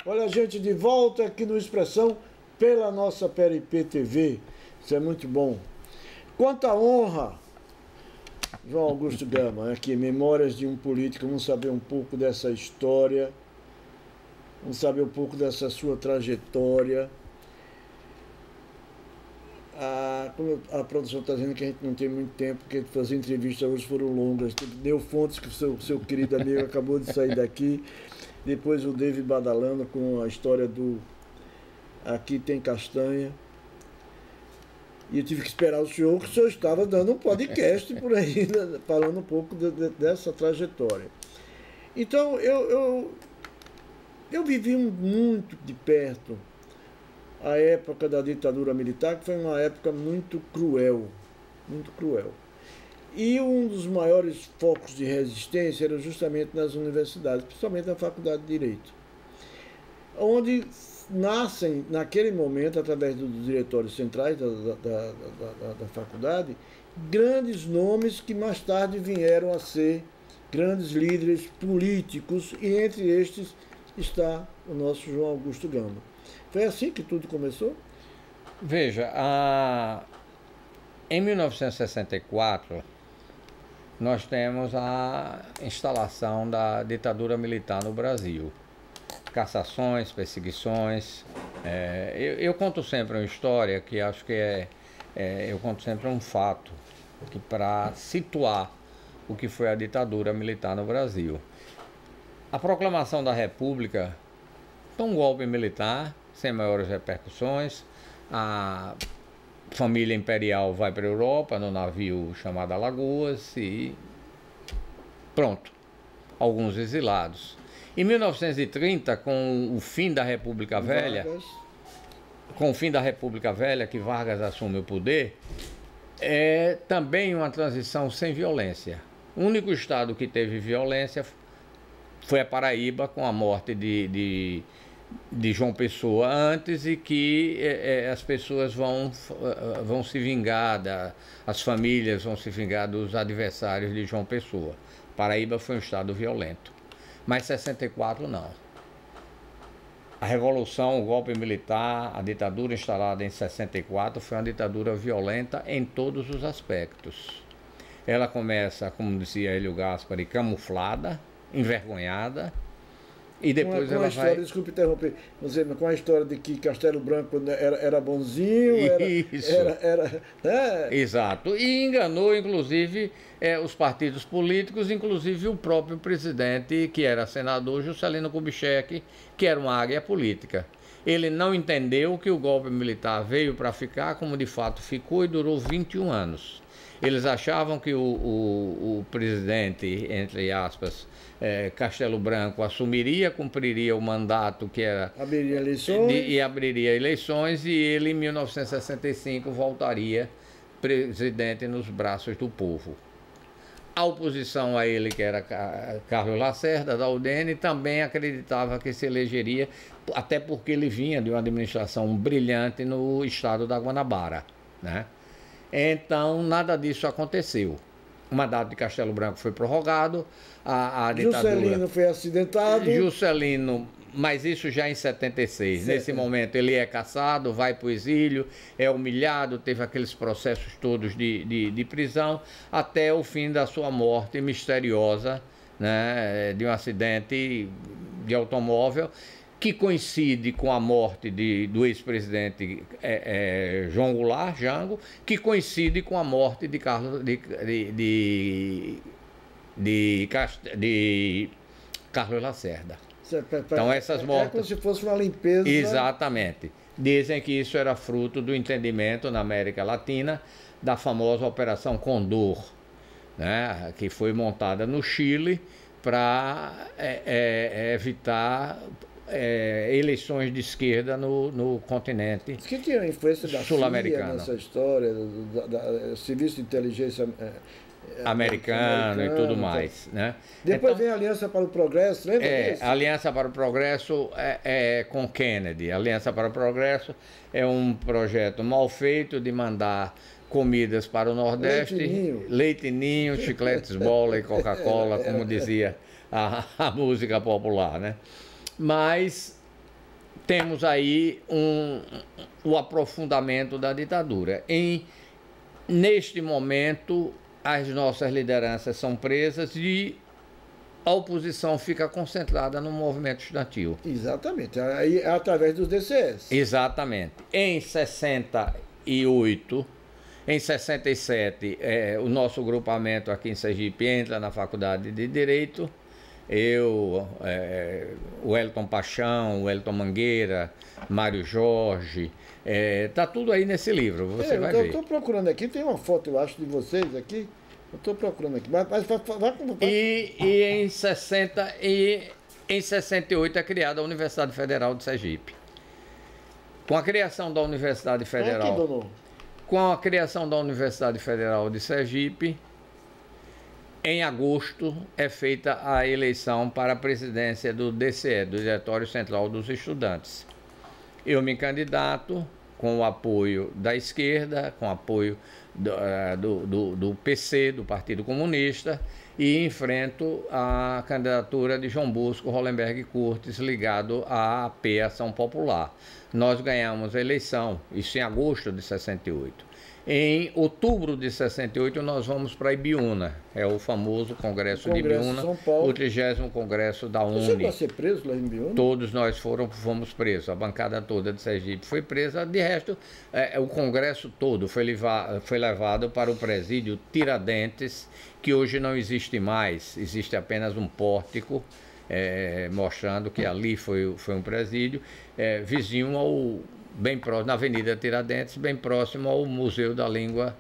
Olha a gente de volta aqui no Expressão pela nossa PRP TV. Isso é muito bom. Quanta honra, João Augusto Gama, aqui, Memórias de um Político. Vamos saber um pouco dessa história, vamos saber um pouco dessa sua trajetória. Como a produção está dizendo que a gente não tem muito tempo, porque fazer entrevistas hoje foram longas. Neu Fontes, que o seu querido amigo acabou de sair daqui. Depois o David Badalano com a história do Aqui Tem Castanha. E eu tive que esperar o senhor, que o senhor estava dando um podcast por aí, né, falando um pouco dessa trajetória. Então, eu vivi muito de perto a época da ditadura militar, que foi uma época muito cruel, muito cruel. E um dos maiores focos de resistência era justamente nas universidades, principalmente na Faculdade de Direito, onde nascem, naquele momento, através dos diretórios centrais da faculdade, grandes nomes que mais tarde vieram a ser grandes líderes políticos, e entre estes está o nosso João Augusto Gama. Foi assim que tudo começou? Veja, em 1964, nós temos a instalação da ditadura militar no Brasil. Cassações, perseguições. Eu conto sempre uma história que acho que eu conto sempre um fato que para situar o que foi a ditadura militar no Brasil. A proclamação da República foi um golpe militar sem maiores repercussões. A família imperial vai para a Europa no navio chamado Alagoas e pronto, alguns exilados. Em 1930, com o fim da República Velha, que Vargas assume o poder, é também uma transição sem violência. O único estado que teve violência foi a Paraíba, com a morte de João Pessoa antes, e que as pessoas vão se vingar, as famílias vão se vingar dos adversários de João Pessoa. Paraíba foi um estado violento. Mas 64 não. A Revolução, o golpe militar, a ditadura instalada em 64 foi uma ditadura violenta em todos os aspectos. Ela começa, como dizia Hélio Gaspari, camuflada, envergonhada, e depois com a história, vai... Desculpe interromper, com a história de que Castelo Branco era bonzinho, Exato, e enganou inclusive os partidos políticos, inclusive o próprio presidente, que era senador, Juscelino Kubitschek, que era uma águia política. Ele não entendeu que o golpe militar veio para ficar, como de fato ficou, e durou 21 anos. Eles achavam que o presidente, entre aspas, Castelo Branco, assumiria, cumpriria o mandato que era... Abriria eleições. E abriria eleições, e ele, em 1965, voltaria presidente nos braços do povo. A oposição a ele, que era Carlos Lacerda, da UDN, também acreditava que se elegeria, até porque ele vinha de uma administração brilhante no estado da Guanabara, né? Então, nada disso aconteceu. O mandato de Castelo Branco foi prorrogado, a ditadura... Juscelino foi acidentado. Juscelino, mas isso já em 76. Certo. Nesse momento ele é cassado, vai para o exílio, é humilhado, teve aqueles processos todos de prisão, até o fim da sua morte misteriosa, né, de um acidente de automóvel, que coincide com a morte do ex-presidente João Goulart, Jango, que coincide com a morte de Carlos Lacerda. Então essas mortes... É como se fosse uma limpeza... Exatamente. Dizem que isso era fruto do entendimento na América Latina da famosa Operação Condor, né, que foi montada no Chile para evitar... eleições de esquerda no continente sul-americano. Que tinha a influência da CIA nessa história, do Serviço de Inteligência americano e tudo mais, né? Depois então, vem a Aliança para o Progresso, lembra disso? A Aliança para o Progresso com Kennedy. A Aliança para o Progresso é um projeto mal feito de mandar comidas para o Nordeste, leite ninho, chicletes bola e Coca-Cola, como dizia a música popular, né? Mas temos aí o aprofundamento da ditadura. Neste momento, as nossas lideranças são presas e a oposição fica concentrada no movimento estudantil. Exatamente, aí é através dos DCS. Exatamente. Em 68, em 67, o nosso grupamento aqui em Sergipe entra na Faculdade de Direito. Eu, o Elton Paixão, o Elton Mangueira, Mário Jorge, tá tudo aí nesse livro, você vai ver. Eu estou procurando aqui, tem uma foto, eu acho, de vocês aqui. Eu estou procurando aqui, mas vai. E em 68 é criada a Universidade Federal de Sergipe. Com a criação da Universidade Federal, com a criação da Universidade Federal de Sergipe, em agosto é feita a eleição para a presidência do DCE, do Diretório Central dos Estudantes. Eu me candidato com o apoio da esquerda, com o apoio do PC, do Partido Comunista, e enfrento a candidatura de João Bosco Hollenberg Curtis, ligado à AP, Ação Popular. Nós ganhamos a eleição, isso em agosto de 68. Em outubro de 68 nós vamos para Ibiúna, é o famoso Congresso de Ibiúna, o 30º Congresso da UNE. Você vai ser preso lá em Ibiúna? Todos nós fomos presos, a bancada toda de Sergipe foi presa, de resto o Congresso todo foi levado para o presídio Tiradentes, que hoje não existe mais, existe apenas um pórtico, mostrando que ali foi um presídio, vizinho ao... bem próximo, na Avenida Tiradentes, bem próximo ao Museu da Língua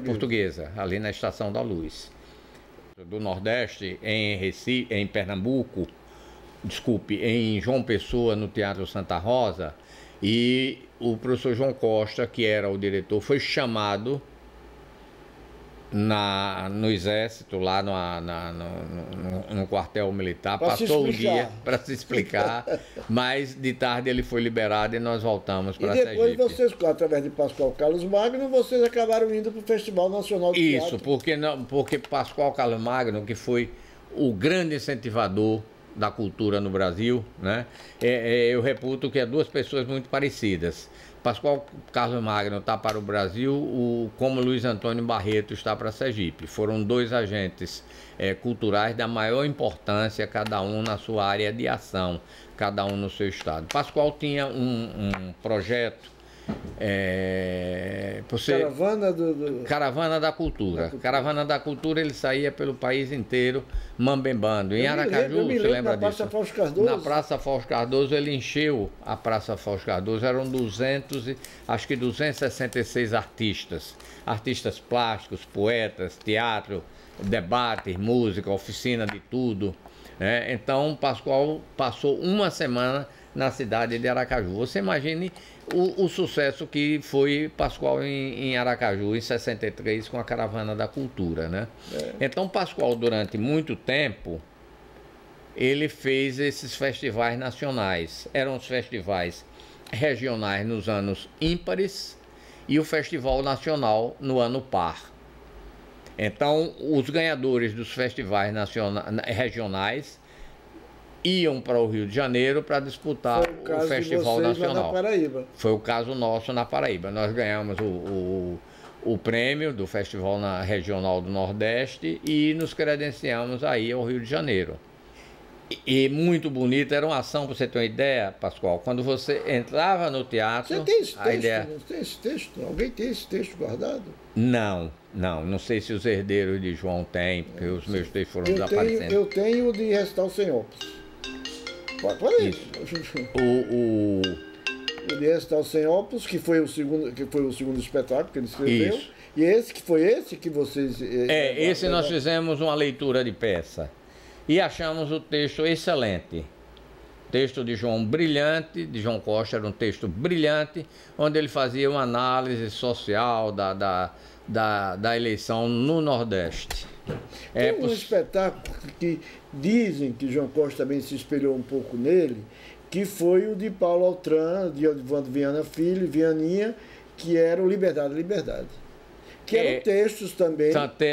Portuguesa, ali na Estação da Luz. Do Nordeste, em Pernambuco, em João Pessoa, no Teatro Santa Rosa, e o professor João Costa, que era o diretor, foi chamado no Exército, lá no quartel militar, passou o dia para se explicar, mas de tarde ele foi liberado e nós voltamos para Sergipe. E depois vocês, através de Pascoal Carlos Magno, vocês acabaram indo para o Festival Nacional de Teatro. Isso, porque Pascoal Carlos Magno, que foi o grande incentivador da cultura no Brasil, né? Eu reputo que é duas pessoas muito parecidas. Pascoal Carlos Magno está para o Brasil, como Luiz Antônio Barreto está para Sergipe. Foram dois agentes culturais da maior importância, cada um na sua área de ação, cada um no seu estado. Pascoal tinha um projeto... Caravana da Cultura. Caravana da Cultura, ele saía pelo país inteiro mambembando. Em Aracaju, você lembra disso? Na Praça Fausto Cardoso. Na Praça Fausto Cardoso, ele encheu a Praça Fausto Cardoso. Eram 266 artistas plásticos, poetas, teatro, debate, música, oficina de tudo. Então, Pascoal passou uma semana na cidade de Aracaju. Você imagine o sucesso que foi Pascoal em Aracaju, em 63, com a Caravana da Cultura, né? Então, Pascoal, durante muito tempo, ele fez esses festivais nacionais. Eram os festivais regionais nos anos ímpares e o Festival Nacional no ano par. Então, os ganhadores dos festivais regionais iam para o Rio de Janeiro para disputar o Festival Nacional. Foi o caso nosso na Paraíba. Nós ganhamos o prêmio do Festival Regional do Nordeste e nos credenciamos aí ao Rio de Janeiro. E muito bonito, era uma ação, para você ter uma ideia, Pascoal, quando você entrava no teatro... Você tem esse texto? Não tem esse texto? Alguém tem esse texto guardado? Não sei se os herdeiros de João têm, porque os meus textos foram desaparecendo. Eu tenho o de Recital Sem Óculos. Pode ir. O de Recital Sem Óculos, que foi o segundo espetáculo que ele escreveu. Isso. E esse que vocês... esse nós fizemos uma leitura de peça. E achamos o texto excelente. Texto de João brilhante, de João Costa, era um texto brilhante, onde ele fazia uma análise social da eleição no Nordeste. Tem um espetáculo que dizem que João Costa também se espelhou um pouco nele, que foi o de Paulo Altran, de Odivando Viana Filho, Vianinha, que era o Liberdade, Liberdade. Que eram textos também...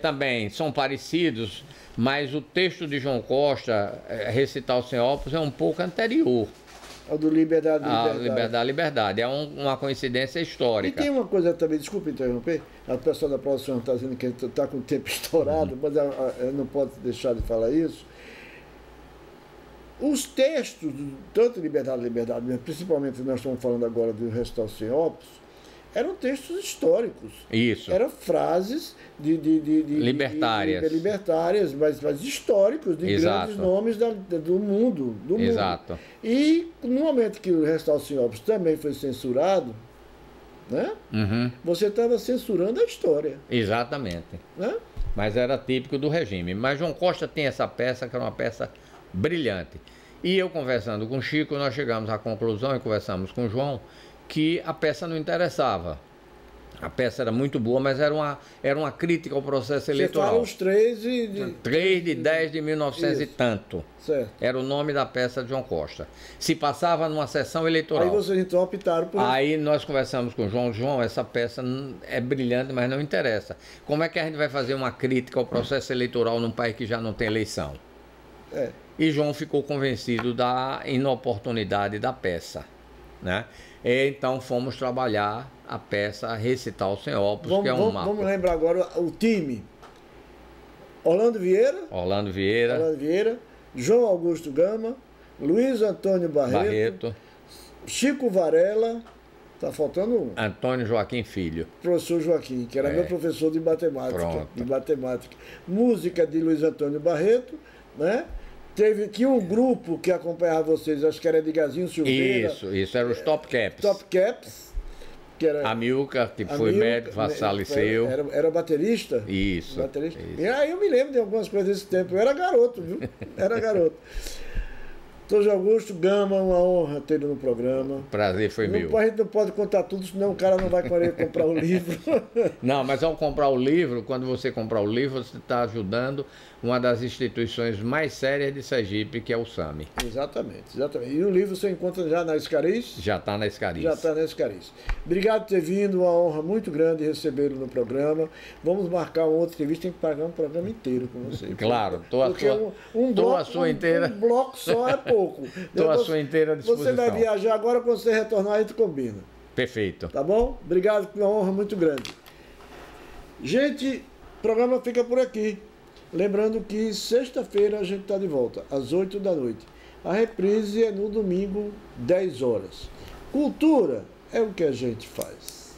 Também são parecidos, mas o texto de João Costa, Recital Sem Óculos, é um pouco anterior. O do Liberdade, Liberdade. É uma coincidência histórica. E tem uma coisa também, desculpe interromper, a pessoa da produção está dizendo que está com o tempo estourado, mas eu não pode deixar de falar isso. Os textos, tanto Liberdade, principalmente nós estamos falando agora do Recital Sem Ópus, eram textos históricos. Isso. Eram frases libertárias, mas históricos, de Exato. grandes nomes do mundo. Exato. E no momento que o Recital Sem Ópus também foi censurado, né? Uhum. Você estava censurando a história. Exatamente. Né? Mas era típico do regime. Mas João Costa tem essa peça, que era uma peça brilhante. E eu conversando com o Chico, nós chegamos à conclusão, e conversamos com o João, que a peça não interessava. A peça era muito boa, mas era uma crítica ao processo eleitoral. Você fala os 3 de 10 de 1900 e tanto. Certo. Era o nome da peça de João Costa. Se passava numa sessão eleitoral. Aí vocês então optaram por... Aí nós conversamos com o João. João, essa peça é brilhante, mas não interessa. Como é que a gente vai fazer uma crítica ao processo eleitoral num país que já não tem eleição? É. E João ficou convencido da inoportunidade da peça, né? E então fomos trabalhar a peça Recital Sem Ópus, que é um marco. Vamos lembrar agora o time. Orlando Vieira, João Augusto Gama, Luiz Antônio Barreto, Chico Varela, tá faltando um. Antônio Joaquim Filho. Professor Joaquim, que era meu professor de matemática. Música de Luiz Antônio Barreto, né? Tinha um grupo que acompanhava vocês, acho que era Edgarzinho Silveira. Isso, eram os Top Caps. Top Caps. Que era a Milka, que foi médico, faleceu. Era baterista? Isso. Baterista. E aí eu me lembro de algumas coisas desse tempo. Eu era garoto, viu? Era garoto. Doutor Augusto Gama, uma honra ter ele no programa. Prazer foi meu. A gente não pode contar tudo, senão o cara não vai querer comprar o livro. Não, mas ao comprar o livro, quando você comprar o livro, você está ajudando uma das instituições mais sérias de Sergipe, que é o SAMI. Exatamente. E o livro você encontra já na Escariz? Já está na Escariz. Obrigado por ter vindo, uma honra muito grande recebê-lo no programa. Vamos marcar uma outra entrevista, tem que pagar um programa inteiro com você. Claro, um bloco só é pouco. Estou à sua inteira disposição. Você vai viajar agora, quando você retornar, a gente combina. Perfeito. Tá bom? Obrigado, uma honra muito grande. Gente, o programa fica por aqui. Lembrando que sexta-feira a gente está de volta, às 8 da noite. A reprise é no domingo, 10 horas. Cultura é o que a gente faz.